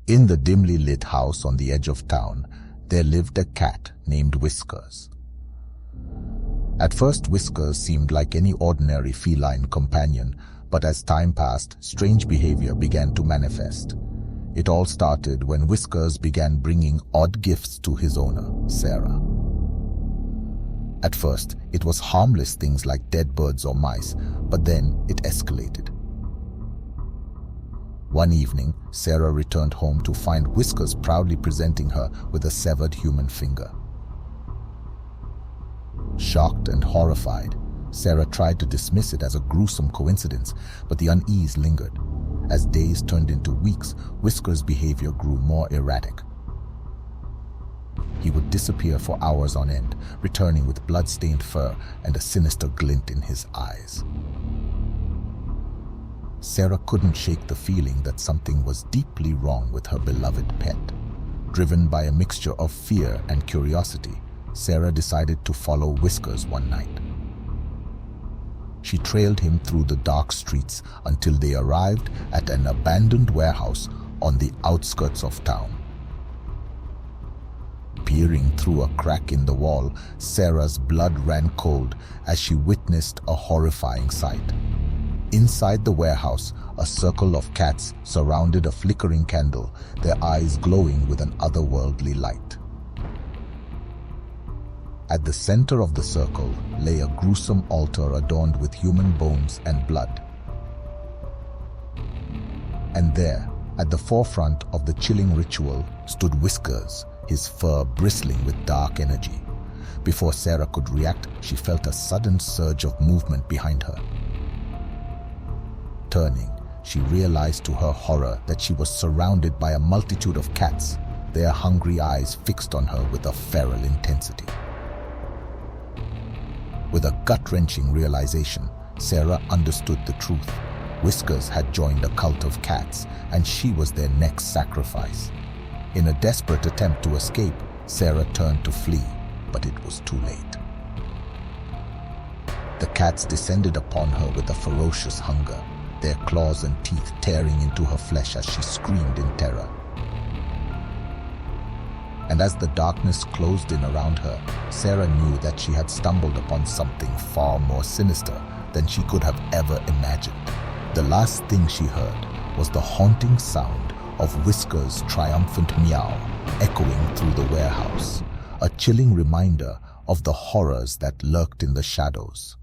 In the dimly lit house on the edge of town, there lived a cat named Whiskers. At first, Whiskers seemed like any ordinary feline companion, but as time passed, strange behavior began to manifest. It all started when Whiskers began bringing odd gifts to his owner, Sarah. At first, it was harmless things like dead birds or mice, but then it escalated. One evening, Sarah returned home to find Whiskers proudly presenting her with a severed human finger. Shocked and horrified, Sarah tried to dismiss it as a gruesome coincidence, but the unease lingered. As days turned into weeks, Whiskers' behavior grew more erratic. He would disappear for hours on end, returning with blood-stained fur and a sinister glint in his eyes. Sarah couldn't shake the feeling that something was deeply wrong with her beloved pet. Driven by a mixture of fear and curiosity, Sarah decided to follow Whiskers one night. She trailed him through the dark streets until they arrived at an abandoned warehouse on the outskirts of town. Peering through a crack in the wall, Sarah's blood ran cold as she witnessed a horrifying sight. Inside the warehouse, a circle of cats surrounded a flickering candle, their eyes glowing with an otherworldly light. At the center of the circle lay a gruesome altar adorned with human bones and blood. And there, at the forefront of the chilling ritual, stood Whiskers, his fur bristling with dark energy. Before Sarah could react, she felt a sudden surge of movement behind her. Turning, she realized to her horror that she was surrounded by a multitude of cats, their hungry eyes fixed on her with a feral intensity. With a gut-wrenching realization, Sarah understood the truth. Whiskers had joined a cult of cats, and she was their next sacrifice. In a desperate attempt to escape, Sarah turned to flee, but it was too late. The cats descended upon her with a ferocious hunger, their claws and teeth tearing into her flesh as she screamed in terror. And as the darkness closed in around her, Sarah knew that she had stumbled upon something far more sinister than she could have ever imagined. The last thing she heard was the haunting sound of Whiskers' triumphant meow echoing through the warehouse, a chilling reminder of the horrors that lurked in the shadows.